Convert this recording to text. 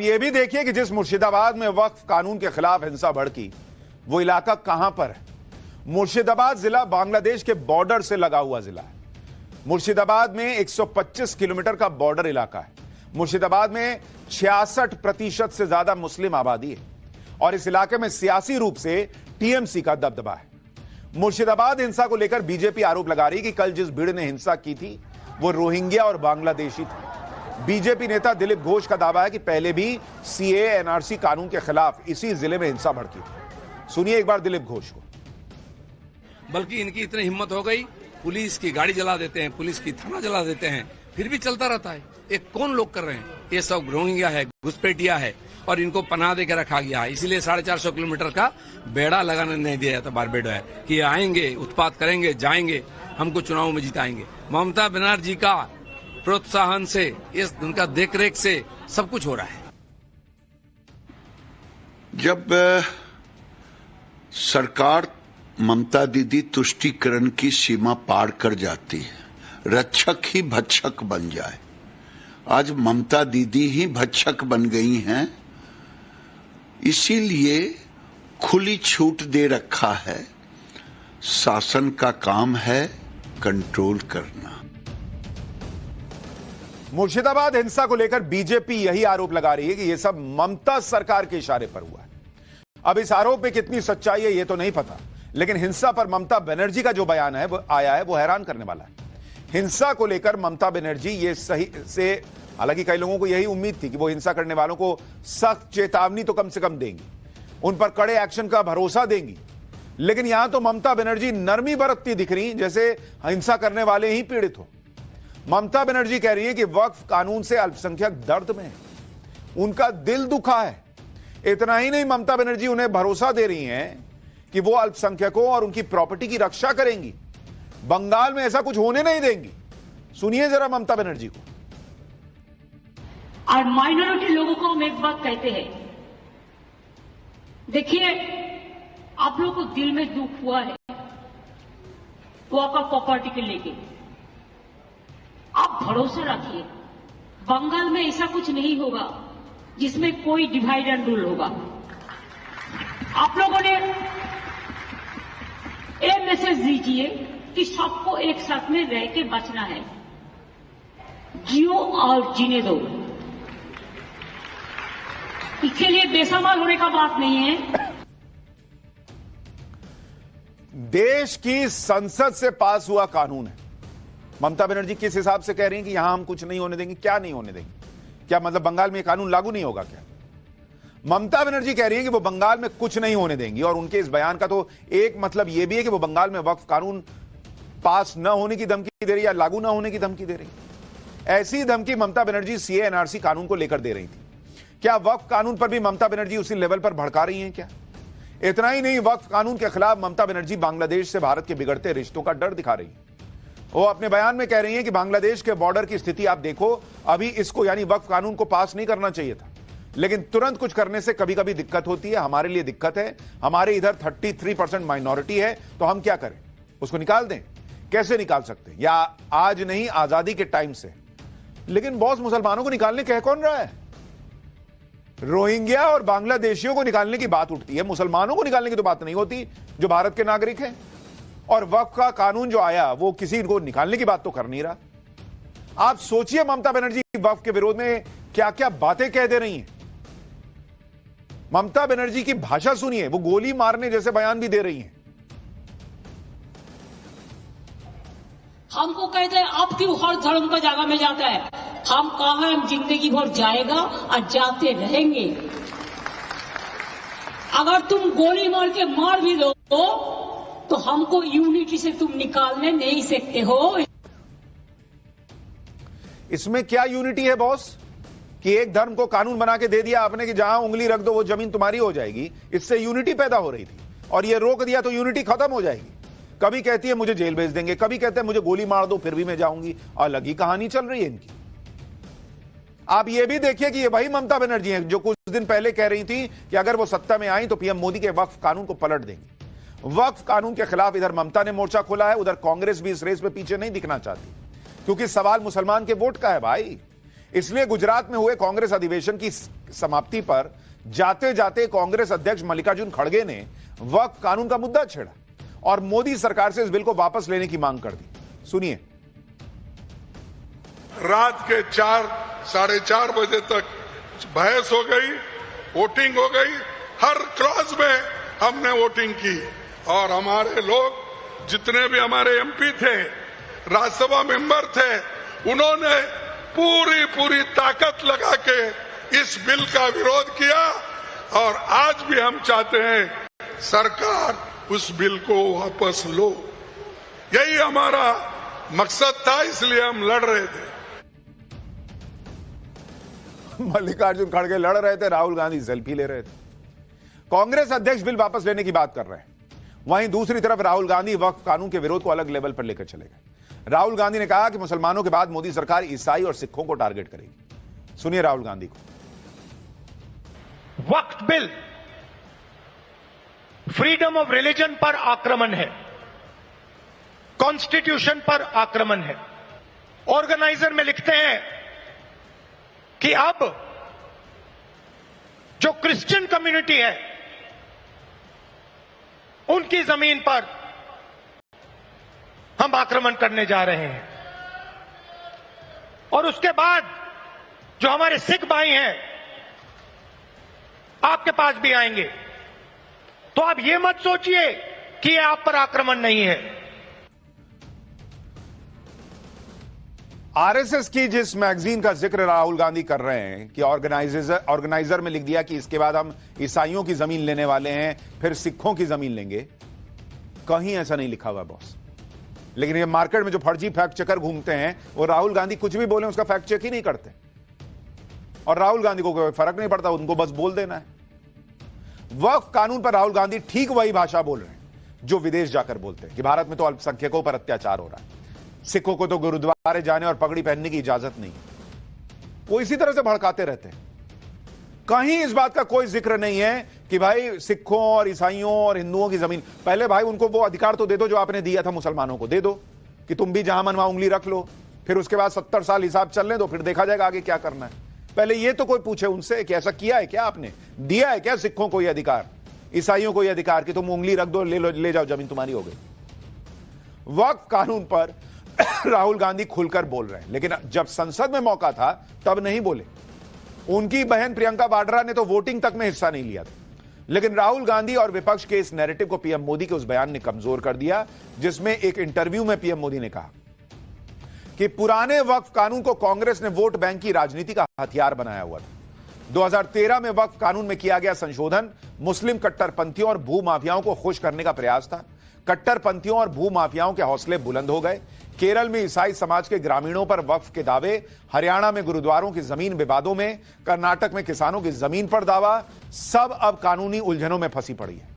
ये भी देखिए कि जिस मुर्शिदाबाद में वक्फ कानून के खिलाफ हिंसा भड़की, वो इलाका कहां पर है। मुर्शिदाबाद जिला बांग्लादेश के बॉर्डर से लगा हुआ जिला है। मुर्शिदाबाद में 125 किलोमीटर का बॉर्डर इलाका है। मुर्शिदाबाद में 66% से ज्यादा मुस्लिम आबादी है और इस इलाके में सियासी रूप से टीएमसी का दबदबा है। मुर्शिदाबाद हिंसा को लेकर बीजेपी आरोप लगा रही है कि कल जिस भीड़ ने हिंसा की थी वो रोहिंग्या और बांग्लादेशी थे। बीजेपी नेता दिलीप घोष का दावा है कि पहले भी सीए एनआरसी कानून के खिलाफ इसी जिले में हिंसा भड़की थी। सुनिए एक बार दिलीप घोष को। बल्कि इनकी इतनी हिम्मत हो गई, पुलिस की गाड़ी जला देते हैं, पुलिस की थाना जला देते हैं, फिर भी चलता रहता है। ये कौन लोग कर रहे हैं? ये सब रोहिंग्या है, घुसपैठिया है और इनको पनाह देकर रखा गया है। इसीलिए 450 किलोमीटर का बेड़ा लगाने नहीं दिया जाता बारबेडो है कि आएंगे, उत्पात करेंगे, जाएंगे, हमको चुनाव में जिताएंगे। ममता बनर्जी का प्रोत्साहन से, इस उनका देखरेख से सब कुछ हो रहा है। जब सरकार ममता दीदी तुष्टीकरण की सीमा पार कर जाती है, रक्षक ही भक्षक बन जाए। आज ममता दीदी ही भक्षक बन गई हैं, इसीलिए खुली छूट दे रखा है। शासन का काम है कंट्रोल करना। मुर्शिदाबाद हिंसा को लेकर बीजेपी यही आरोप लगा रही है कि यह सब ममता सरकार के इशारे पर हुआ है। अब इस आरोप में कितनी सच्चाई है यह तो नहीं पता, लेकिन हिंसा पर ममता बनर्जी का जो बयान है वो आया है वो हैरान करने वाला है। हिंसा को लेकर ममता बनर्जी ये सही से, हालांकि कई लोगों को यही उम्मीद थी कि वो हिंसा करने वालों को सख्त चेतावनी तो कम से कम देंगी, उन पर कड़े एक्शन का भरोसा देंगी, लेकिन यहां तो ममता बनर्जी नरमी बरतती दिख रही जैसे हिंसा करने वाले ही पीड़ित हो। ममता बनर्जी कह रही है कि वक्फ कानून से अल्पसंख्यक दर्द में है, उनका दिल दुखा है। इतना ही नहीं, ममता बनर्जी उन्हें भरोसा दे रही हैं कि वो अल्पसंख्यकों और उनकी प्रॉपर्टी की रक्षा करेंगी, बंगाल में ऐसा कुछ होने नहीं देंगी। सुनिए जरा ममता बनर्जी को। और माइनॉरिटी लोगों को हम एक बात कहते हैं, देखिए आप लोगों को दिल में दुख हुआ है वॉक ऑफ प्रॉपर्टी के लेके, आप भरोसा रखिए बंगाल में ऐसा कुछ नहीं होगा जिसमें कोई डिवाइड एंड रूल होगा। आप लोगों ने ये मैसेज दीजिए कि सबको एक साथ में रह के बचना है, जियो और जीने दो। इसके लिए बेसमाल होने का बात नहीं है। देश की संसद से पास हुआ कानून है। ममता बनर्जी किस हिसाब से कह रही हैं कि यहां हम कुछ नहीं होने देंगे? क्या नहीं होने देंगे? क्या मतलब बंगाल में यह कानून लागू नहीं होगा क्या? ममता बनर्जी कह रही हैं कि वो बंगाल में कुछ नहीं होने देंगी और उनके इस बयान का तो एक मतलब यह भी है कि वो बंगाल में वक्फ कानून पास न होने की धमकी दे रही या लागू न होने की धमकी दे रही। ऐसी धमकी ममता बनर्जी सीए एनआरसी कानून को लेकर दे रही थी। क्या वक्फ कानून पर भी ममता बनर्जी उसी लेवल पर भड़का रही हैं क्या? इतना ही नहीं, वक्फ कानून के खिलाफ ममता बनर्जी बांग्लादेश से भारत के बिगड़ते रिश्तों का डर दिखा रही है। वो अपने बयान में कह रही हैं कि बांग्लादेश के बॉर्डर की स्थिति आप देखो, अभी इसको यानी वक्फ कानून को पास नहीं करना चाहिए था, लेकिन तुरंत कुछ करने से कभी कभी दिक्कत होती है। हमारे लिए दिक्कत है, हमारे इधर 33% माइनॉरिटी है, तो हम क्या करें? उसको निकाल दें? कैसे निकाल सकते हैं? या आज नहीं, आजादी के टाइम से। लेकिन बॉस, मुसलमानों को निकालने कह कौन रहा है? रोहिंग्या और बांग्लादेशियों को निकालने की बात उठती है, मुसलमानों को निकालने की तो बात नहीं होती जो भारत के नागरिक हैं। और वक्फ का कानून जो आया वो किसी को निकालने की बात तो कर नहीं रहा। आप सोचिए ममता बनर्जी वक्फ के विरोध में क्या क्या बातें कह दे रही हैं। ममता बनर्जी की भाषा सुनिए, वो गोली मारने जैसे बयान भी दे रही हैं। हमको कहते हैं आप क्यों हर धर्म का जगह में जाता है? हम कहा हम जिंदगी भर जाएगा और जाते रहेंगे। अगर तुम गोली मार के मार भी दो तो हमको यूनिटी से तुम निकालने नहीं सकते हो। इसमें क्या यूनिटी है बॉस कि एक धर्म को कानून बना के दे दिया आपने कि जहां उंगली रख दो वो जमीन तुम्हारी हो जाएगी? इससे यूनिटी पैदा हो रही थी और ये रोक दिया तो यूनिटी खत्म हो जाएगी। कभी कहती है मुझे जेल भेज देंगे, कभी कहते हैं मुझे गोली मार दो फिर भी मैं जाऊंगी। अलग ही कहानी चल रही है इनकी। आप ये भी देखिए कि ये वही ममता बनर्जी है जो कुछ दिन पहले कह रही थी कि अगर वो सत्ता में आई तो पीएम मोदी के वक्फ कानून को पलट देंगे। वक्फ कानून के खिलाफ इधर ममता ने मोर्चा खोला है, उधर कांग्रेस भी इस रेस में पीछे नहीं दिखना चाहती, क्योंकि सवाल मुसलमान के वोट का है भाई। इसलिए गुजरात में हुए कांग्रेस अधिवेशन की समाप्ति पर जाते जाते कांग्रेस अध्यक्ष मल्लिकार्जुन खड़गे ने वक्फ कानून का मुद्दा छेड़ा और मोदी सरकार से इस बिल को वापस लेने की मांग कर दी। सुनिए। रात के 4-4:30 बजे तक बहस हो गई, वोटिंग हो गई, हर क्लॉज में हमने वोटिंग की और हमारे लोग जितने भी हमारे एमपी थे, राज्यसभा मेंबर थे, उन्होंने पूरी ताकत लगा के इस बिल का विरोध किया और आज भी हम चाहते हैं सरकार उस बिल को वापस लो। यही हमारा मकसद था, इसलिए हम लड़ रहे थे। मल्लिकार्जुन खड़गे लड़ रहे थे, राहुल गांधी सेल्फी ले रहे थे। कांग्रेस अध्यक्ष बिल वापस लेने की बात कर रहे हैं, वहीं दूसरी तरफ राहुल गांधी वक्फ कानून के विरोध को अलग लेवल पर लेकर चले गए। राहुल गांधी ने कहा कि मुसलमानों के बाद मोदी सरकार ईसाई और सिखों को टारगेट करेगी। सुनिए राहुल गांधी को। वक्फ बिल फ्रीडम ऑफ रिलीजन पर आक्रमण है, कॉन्स्टिट्यूशन पर आक्रमण है। ऑर्गेनाइजर में लिखते हैं कि अब जो क्रिश्चियन कम्युनिटी है उनकी जमीन पर हम आक्रमण करने जा रहे हैं और उसके बाद जो हमारे सिख भाई हैं आपके पास भी आएंगे। तो आप ये मत सोचिए कि ये आप पर आक्रमण नहीं है। आरएसएस की जिस मैगजीन का जिक्र राहुल गांधी कर रहे हैं कि ऑर्गेनाइजर में लिख दिया कि इसके बाद हम ईसाइयों की जमीन लेने वाले हैं, फिर सिखों की जमीन लेंगे, कहीं ऐसा नहीं लिखा हुआ बॉस। लेकिन ये मार्केट में जो फर्जी फैक्ट चेकर घूमते हैं, वो राहुल गांधी कुछ भी बोले उसका फैक्ट चेक ही नहीं करते और राहुल गांधी को कोई फर्क नहीं पड़ता, उनको बस बोल देना है। वक्फ कानून पर राहुल गांधी ठीक वही भाषा बोल रहे हैं जो विदेश जाकर बोलते हैं कि भारत में तो अल्पसंख्यकों पर अत्याचार हो रहा है, सिखों को तो गुरुद्वारे जाने और पगड़ी पहनने की इजाजत नहीं है। वो इसी तरह से भड़काते रहते हैं। कहीं इस बात का कोई जिक्र नहीं है कि भाई सिखों और ईसाइयों और हिंदुओं की जमीन, पहले भाई उनको वो अधिकार तो दे दो जो आपने दिया था मुसलमानों को, दे दो कि तुम भी जहां मन वहां उंगली रख लो, फिर उसके बाद 70 साल हिसाब चलने दो, फिर देखा जाएगा आगे क्या करना है। पहले ये तो कोई पूछे उनसे कि ऐसा किया है क्या, आपने दिया है क्या सिखों को यह अधिकार, ईसाइयों को यह अधिकार कि तुम उंगली रख दो, ले जाओ, जमीन तुम्हारी हो गई। वक्फ कानून पर राहुल गांधी खुलकर बोल रहे हैं, लेकिन जब संसद में मौका था तब नहीं बोले। उनकी बहन प्रियंका वाड्रा ने तो वोटिंग तक में हिस्सा नहीं लिया था। लेकिन राहुल गांधी और विपक्ष के इस नैरेटिव को पीएम मोदी के उस बयान ने कमजोर कर दिया, जिसमें एक इंटरव्यू में पीएम मोदी ने कहा कि पुराने वक्फ कानून को कांग्रेस ने वोट बैंक की राजनीति का हथियार बनाया हुआ था। 2013 में वक्फ कानून में किया गया संशोधन मुस्लिम कट्टरपंथियों और भूमाफियाओं को खुश करने का प्रयास था। कट्टरपंथियों और भूमाफियाओं के हौसले बुलंद हो गए। केरल में ईसाई समाज के ग्रामीणों पर वक्फ के दावे, हरियाणा में गुरुद्वारों की जमीन विवादों में, कर्नाटक में किसानों की जमीन पर दावा, सब अब कानूनी उलझनों में फंसी पड़ी है।